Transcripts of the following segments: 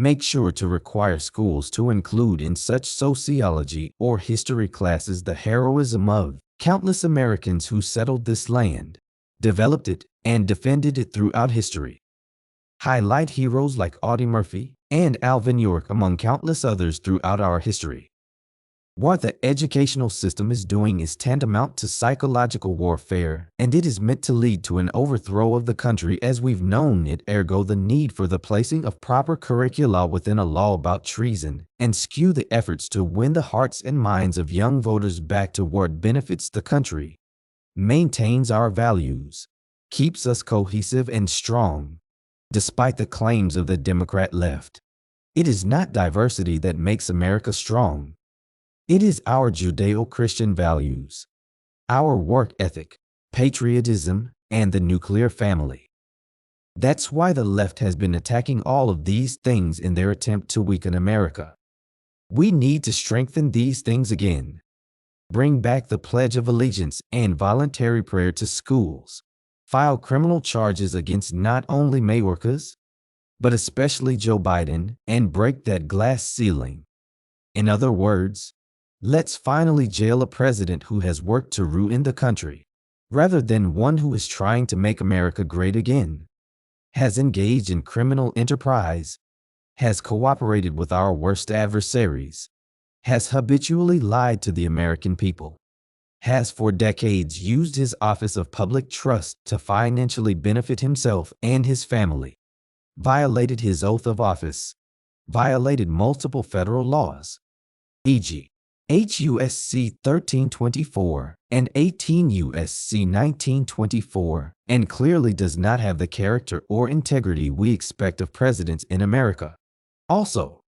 Make sure to require schools to include in such sociology or history classes the heroism of countless Americans who settled this land, developed it, and defended it throughout history. Highlight heroes like Audie Murphy and Alvin York among countless others throughout our history. What the educational system is doing is tantamount to psychological warfare, and it is meant to lead to an overthrow of the country as we've known it, ergo the need for the placing of proper curricula within a law about treason, and skew the efforts to win the hearts and minds of young voters back to what benefits the country, maintains our values, keeps us cohesive and strong, despite the claims of the Democrat left. It is not diversity that makes America strong. It is our Judeo-Christian values, our work ethic, patriotism, and the nuclear family. That's why the left has been attacking all of these things in their attempt to weaken America. We need to strengthen these things again. Bring back the Pledge of Allegiance and voluntary prayer to schools. File criminal charges against not only Mayorkas, but especially Joe Biden, and break that glass ceiling. In other words, let's finally jail a president who has worked to ruin the country, rather than one who is trying to make America great again, has engaged in criminal enterprise, has cooperated with our worst adversaries, has habitually lied to the American people, has for decades used his office of public trust to financially benefit himself and his family, violated his oath of office, violated multiple federal laws, e.g., HUSC 1324 and 18 USC 1924, and clearly does not have the character or integrity we expect of presidents in America. Also,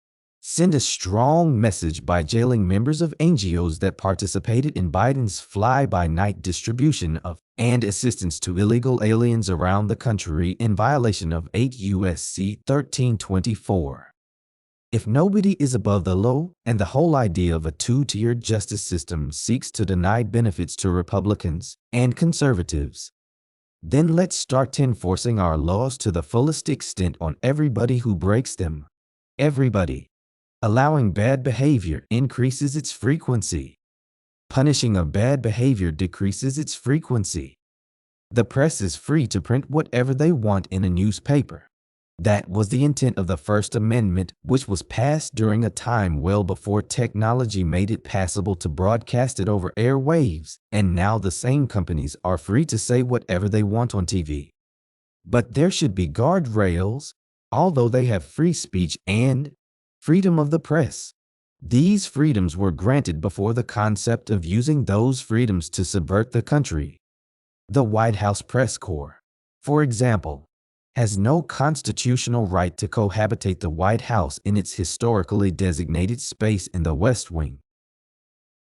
send a strong message by jailing members of NGOs that participated in Biden's fly-by-night distribution of and assistance to illegal aliens around the country in violation of 8 USC 1324. If nobody is above the law, and the whole idea of a two-tiered justice system seeks to deny benefits to Republicans and conservatives, then let's start enforcing our laws to the fullest extent on everybody who breaks them. Everybody. Allowing bad behavior increases its frequency. Punishing a bad behavior decreases its frequency. The press is free to print whatever they want in a newspaper. That was the intent of the First Amendment, which was passed during a time well before technology made it possible to broadcast it over airwaves, and now the same companies are free to say whatever they want on TV. But there should be guardrails, although they have free speech and freedom of the press. These freedoms were granted before the concept of using those freedoms to subvert the country. The White House Press Corps, for example, has no constitutional right to cohabitate the White House in its historically designated space in the West Wing,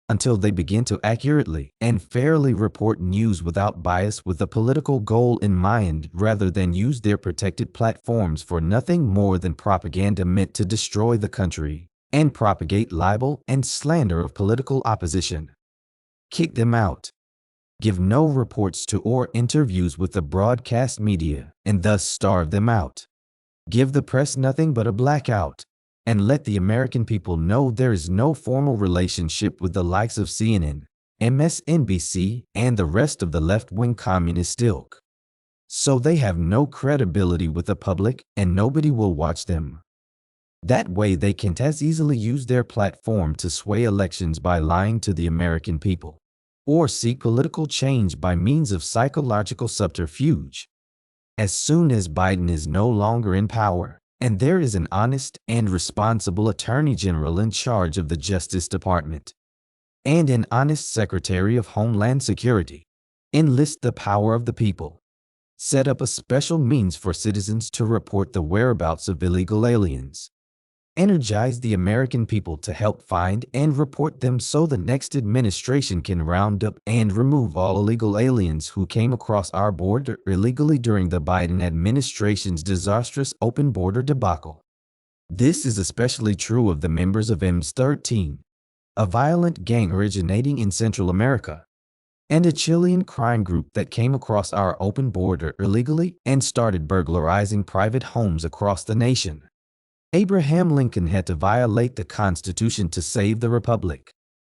until they begin to accurately and fairly report news without bias with a political goal in mind, rather than use their protected platforms for nothing more than propaganda meant to destroy the country and propagate libel and slander of political opposition. Kick them out. Give no reports to or interviews with the broadcast media, and thus starve them out. Give the press nothing but a blackout, and let the American people know there is no formal relationship with the likes of CNN, MSNBC, and the rest of the left-wing communist ilk. So they have no credibility with the public, and nobody will watch them. That way they can't as easily use their platform to sway elections by lying to the American people, or seek political change by means of psychological subterfuge. As soon as Biden is no longer in power, and there is an honest and responsible Attorney General in charge of the Justice Department, and an honest Secretary of Homeland Security, enlist the power of the people. Set up a special means for citizens to report the whereabouts of illegal aliens. Energize the American people to help find and report them so the next administration can round up and remove all illegal aliens who came across our border illegally during the Biden administration's disastrous open border debacle. This is especially true of the members of MS-13, a violent gang originating in Central America, and a Chilean crime group that came across our open border illegally and started burglarizing private homes across the nation. Abraham Lincoln had to violate the Constitution to save the Republic.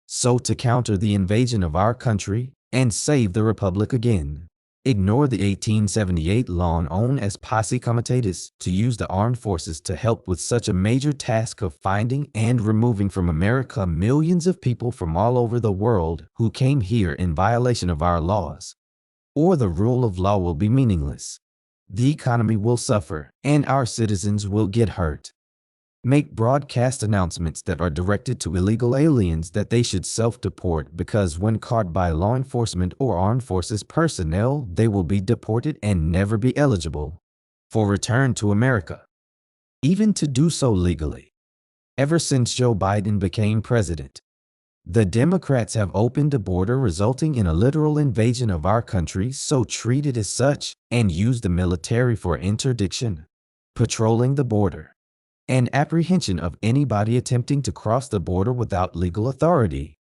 So to counter the invasion of our country and save the Republic again, ignore the 1878 law known as Posse Comitatus to use the armed forces to help with such a major task of finding and removing from America millions of people from all over the world who came here in violation of our laws. Or the rule of law will be meaningless. The economy will suffer and our citizens will get hurt. Make broadcast announcements that are directed to illegal aliens that they should self-deport because when caught by law enforcement or armed forces personnel, they will be deported and never be eligible for return to America, even to do so legally. Ever since Joe Biden became president, the Democrats have opened a border resulting in a literal invasion of our country, so treat it as such and use the military for interdiction, patrolling the border, and apprehension of anybody attempting to cross the border without legal authority,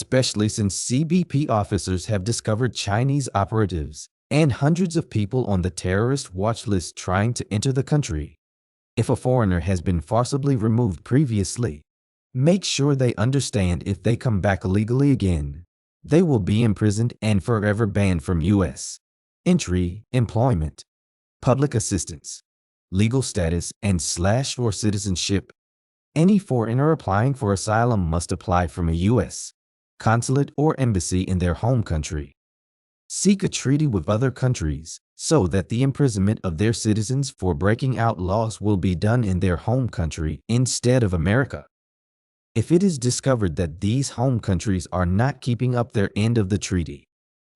especially since CBP officers have discovered Chinese operatives and hundreds of people on the terrorist watch list trying to enter the country. If a foreigner has been forcibly removed previously, make sure they understand if they come back illegally again, they will be imprisoned and forever banned from U.S. entry, employment, public assistance, legal status, and / or citizenship. Any foreigner applying for asylum must apply from a U.S. consulate or embassy in their home country. Seek a treaty with other countries so that the imprisonment of their citizens for breaking out laws will be done in their home country instead of America. If it is discovered that these home countries are not keeping up their end of the treaty,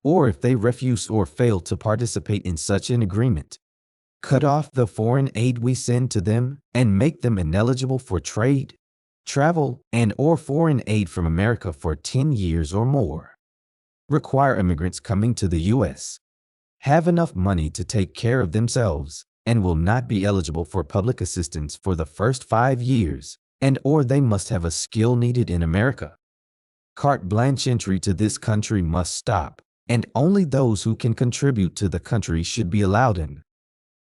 or if they refuse or fail to participate in such an agreement, cut off the foreign aid we send to them and make them ineligible for trade, travel, and/or foreign aid from America for 10 years or more. Require immigrants coming to the U.S. have enough money to take care of themselves and will not be eligible for public assistance for the first 5 years, and/or they must have a skill needed in America. Carte blanche entry to this country must stop, and only those who can contribute to the country should be allowed in.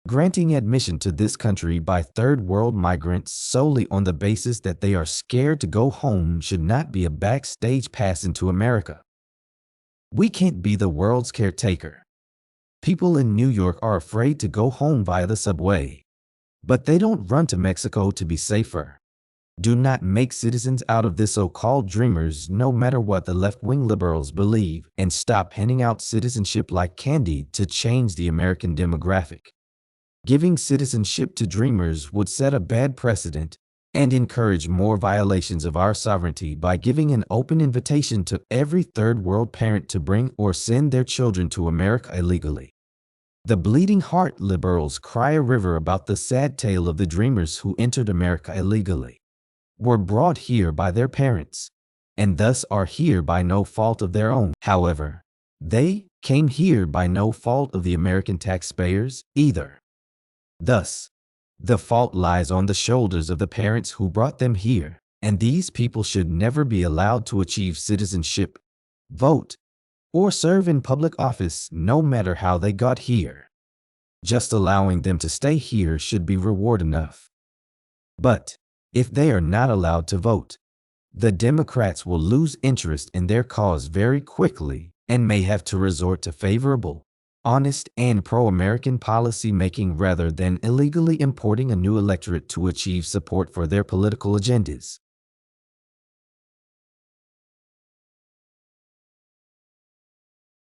Granting admission to this country by third world migrants solely on the basis that they are scared to go home should not be a backstage pass into America. We can't be the world's caretaker. People in New York are afraid to go home via the subway, but they don't run to Mexico to be safer. Do not make citizens out of the so-called dreamers, no matter what the left-wing liberals believe, and stop handing out citizenship like candy to change the American demographic. Giving citizenship to dreamers would set a bad precedent and encourage more violations of our sovereignty by giving an open invitation to every third world parent to bring or send their children to America illegally. The bleeding heart liberals cry a river about the sad tale of the dreamers who entered America illegally, were brought here by their parents, and thus are here by no fault of their own. However, they came here by no fault of the American taxpayers either. Thus, the fault lies on the shoulders of the parents who brought them here, and these people should never be allowed to achieve citizenship, vote, or serve in public office no matter how they got here. Just allowing them to stay here should be reward enough. But if they are not allowed to vote, the Democrats will lose interest in their cause very quickly and may have to resort to favorable, honest, and pro-American policy making rather than illegally importing a new electorate to achieve support for their political agendas.